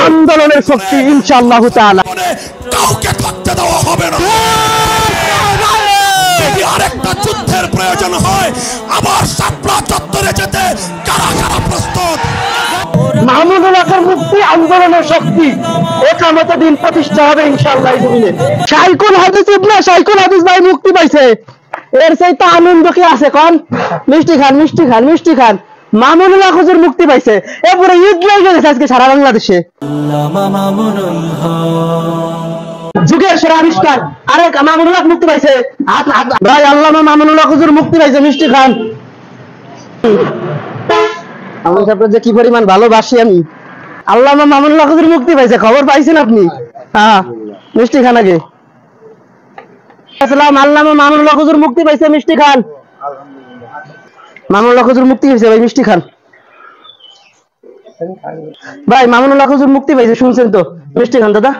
আন্দোলনের শক্তি ইনশাআল্লাহ তাআলা। কাউকে থাকতে দেওয়া হবে না। যদি আরেকটা যুদ্ধের প্রয়োজন হয় আবার শাপলা চত্বরে যেতে কারা কারা প্রস্তুত? মামুনুল হকের মুক্তি আন্দোলনের শক্তি, একামতে দিন প্রতিষ্ঠা হবে ইনশাআল্লাহ। শাইখুল হাদিস ইবনে শাইখুল হাদিস ভাই মুক্তি পাইছে, এর চাইতে আনন্দ কি আছে কোন? মিষ্টি খান মিষ্টি খান মিষ্টি খান। মামুনুল হক হুজুর মুক্তি পাইছে, এ পুরো ঈদ লেগে গেছে আজকে সারা বাংলাদেশে। যুগের সেরা আবিষ্কার আরে মামুনুল হক মুক্তি পাইছে ভাই, আল্লামা মামুনুল হক হুজুর মুক্তি পাইছে, মিষ্টি খান। আমি আপনার যে কি পরিমাণ ভালোবাসি আমি। আল্লামা মামুনুল হক হুজুর মুক্তি পাইছে, খবর পাইছেন আপনি? হ্যাঁ, মিষ্টি খান আগে। আসসালাম, আল্লামা মামুনুল হক হুজুর মুক্তি পাইছে, মিষ্টি খান। মামুনুল হক হুজুর মুক্তি পাইছে ভাই, মিষ্টি খান ভাই। মামুনুল হক হুজুর মুক্তি পাইছে, শুনছেন তো? মিষ্টি খান দাদা।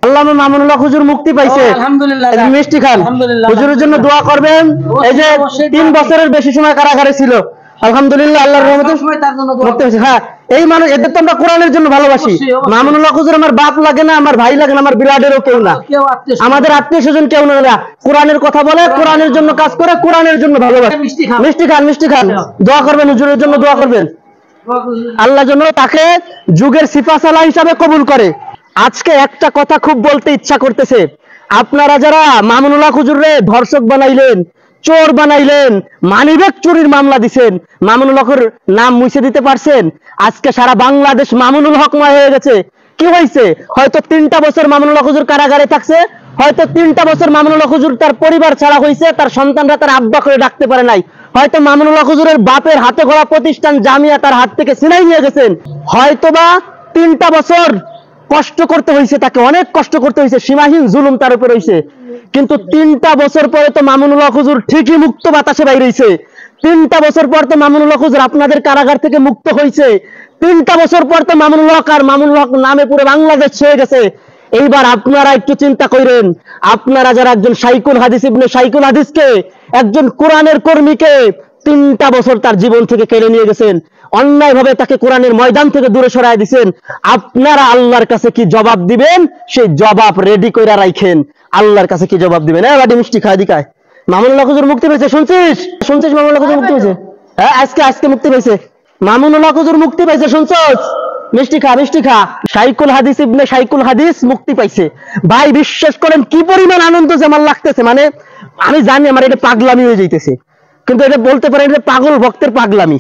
আল্লামা মামুনুল হক হুজুর মুক্তি পাইছে, আলহামদুলিল্লাহ, মিষ্টি খান। হুজুরের জন্য দোয়া করবেন। এই যে 3 বছরের বেশি সময় কারাগারে ছিল, আলহামদুলিল্লাহ আল্লাহর রহমতে মুক্তি হয়েছে। হ্যাঁ, এই মানুষ, এদের তো আমরা কোরআনের জন্য ভালোবাসি। মামুনুল হক হুজুর আমার বাপ লাগে না, আমার ভাই লাগে না, আমার বিলাডেরও কেউ না, আমাদের আত্মীয় স্বজন কেউ না। কোরআনের কথা বলে, কোরআনের জন্য কাজ করে, কোরআনের জন্য ভালোবাসে। মিষ্টি খান মিষ্টি খান। দোয়া করবেন, হুজুরের জন্য দোয়া করবেন, আল্লাহ যেন তাকে যুগের সিফাসালা হিসাবে কবুল করে। আজকে একটা কথা খুব বলতে ইচ্ছা করতেছে, আপনারা যারা মামুনুল হক হুজুররে ধর্ষক বানাইলেন, চোর বানাইলেন, মানিব্যাগ চুরির মামলা দিছেন, মামুনুল হকের নাম মুছে দিতে পারছেন? আজকে সারা বাংলাদেশ মামুনুল হকময় হয়ে গেছে। কি হয়েছে? হয়তো 3টা বছর মামুনুল হক হুজুর কারাগারে থাকছে, হয়তো 3টা বছর মামুনুল হক হুজুর তার পরিবার ছাড়া হয়েছে, তার সন্তানরা তার আব্বা করে ডাকতে পারে নাই। হয়তো মামুনুল হক হুজুরের বাপের হাতে গড়া প্রতিষ্ঠান জামিয়া তার হাত থেকে ছিনাই নিয়ে গেছেন। হয়তোবা 3টা বছর কষ্ট করতে হয়েছে, তাকে অনেক কষ্ট করতে হয়েছে, সীমাহীন জুলুম তার উপর হয়েছে। কিন্তু 3টা বছর পরে তো মামুনুল হক হুজুর ঠিকই মুক্ত বাতাসে বাইরে হয়েছে। 3টা বছর পর তো মামুনুল হক হুজুর আপনাদের কারাগার থেকে মুক্ত হয়েছে। 3টা বছর পর তো মামুনুল হক আর মামুনুল হক নামে পুরো বাংলাদেশ ছেয়ে গেছে। এইবার আপনারা একটু চিন্তা করেন, আপনারা যারা একজন শাইখুল হাদিস ইবনে শাইখুল হাদিসকে, একজন কোরআনের কর্মীকে 3টা বছর তার জীবন থেকে কেড়ে নিয়ে গেছেন, অন্যায় ভাবে তাকে কোরআনের ময়দান থেকে দূরে সরায় দিয়েছেন, আপনারা আল্লাহর কাছে কি জবাব দিবেন? সেই জবাব রেডি করে রাখেন। আল্লাহর কাছে কি জবাব দিবেন? বাড়ি মিষ্টি খায় দিকায়। মামুনুল হক হুজুর মুক্তি পেয়েছে, শুনছিস? শুনছিস মামুনুল হক হুজুর মুক্তি পেয়েছে? হ্যাঁ, আজকে মুক্তি পেয়েছে মামুনুল হক হুজুর, মুক্তি পাইছে, শুনছস? মিষ্টি খা মিষ্টি খা। শাইখুল হাদিস ইবনে শাইখুল হাদিস মুক্তি পাইছে ভাই, বিশ্বাস করেন কি পরিমাণ আনন্দ যে আমার লাগতেছে। মানে আমি জানি আমার এটা পাগলামি হয়ে যাইতেছে, কিন্তু এটা বলতে পারে এটা পাগল ভক্তের পাগলামি।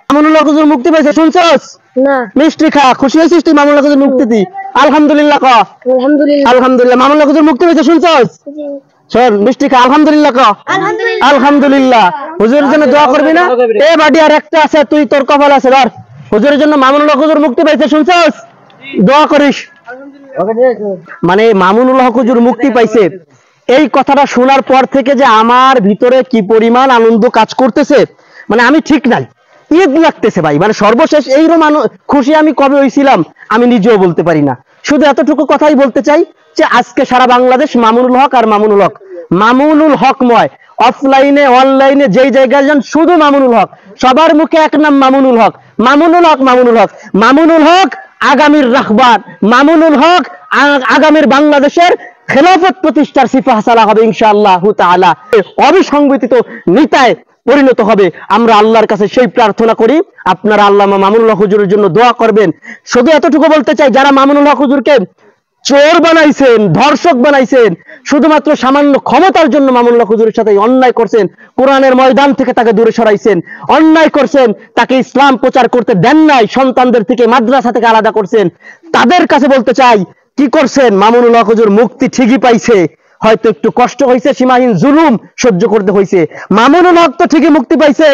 মামুনুল হক হুজুর মুক্তি পাইছে, শুনছস? না। মিষ্টি খা, খুশি হয়েছিস তুই মামুনুল হক হুজুর মুক্তি দি? আলহামদুলিল্লাহ ক। আলহামদুলিল্লাহ আলহামদুলিল্লাহ। মামুনুল হক হুজুর মুক্তি পাইছে, শুনছস? শোন, মিষ্টি খা, আলহামদুলিল্লাহ ক। আলহামদুলিল্লাহ। হুজুরের জন্য দোয়া করবি না? এ বাড়ি আর একটা আছে, তুই তোর কপাল আছে ধর। হুজুরের জন্য মামুনুল হক হুজুর মুক্তি পাইছে, শুনছস? দোয়া করিস। মানে মামুনুল হক হুজুর মুক্তি পাইছে, এই কথাটা শোনার পর থেকে যে আমার ভিতরে কি পরিমাণ আনন্দ কাজ করতেছে, মানে আমি ঠিক নাই, ঈদ লাগতেছে ভাই। মানে সর্বশেষ এইরকম খুশি আমি কবে হয়েছিলাম আমি নিজেও বলতে পারি না। শুধু এতটুকু কথাই বলতে চাই যে আজকে সারা বাংলাদেশ মামুনুল হক আর মামুনুল হক, মামুনুল হকময়। অফলাইনে অনলাইনে যেই জায়গায় যান শুধু মামুনুল হক, সবার মুখে এক নাম মামুনুল হক, মামুনুল হক, মামুনুল হক। মামুনুল হক আগামীর রাখবার, মামুনুল হক আগামীর বাংলাদেশের খেলাফত প্রতিষ্ঠার সিফাহাসালা হবে ইনশাআল্লাহ তাআলা, অবিসংগঠিত নেতায় পরিণত হবে। আমরা আল্লাহর কাছে সেই প্রার্থনা করি। আপনারা আল্লামা মামুনুল হক হুজুরের জন্য দোয়া করবেন। শুধু এতটুকু বলতে চাই, যারা মামুনুল হক হুজুরকে চোর বানাইছেন, ধর্ষক বানাইছেন, শুধুমাত্র সামান্য ক্ষমতার জন্য মামুনুল হক হুজুরের সাথে অন্যায় করছেন, কোরআনের ময়দান থেকে তাকে দূরে সরাইছেন, অন্যায় করছেন, তাকে ইসলাম প্রচার করতে দেন নাই, সন্তানদের থেকে মাদ্রাসা থেকে আলাদা করছেন, তাদের কাছে বলতে চাই, কি করছেন? মামুনুল হক হুজুর মুক্তি ঠিকই পাইছে, হয়তো একটু কষ্ট হয়েছে, সীমাহীন জুলুম সহ্য করতে হয়েছে। মামুনুল হক তো ঠিকই মুক্তি পাইছে।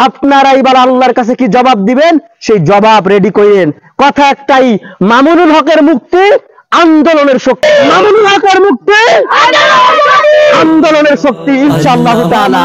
আপনারা এবার আল্লাহর কাছে কি জবাব দিবেন? সেই জবাব রেডি করেন। কথা একটাই, মামুনুল হকের মুক্তি আন্দোলনের শক্তি, মামুনুল হকের মুক্তি আন্দোলনের শক্তি ইনশাআল্লাহ তাআলা।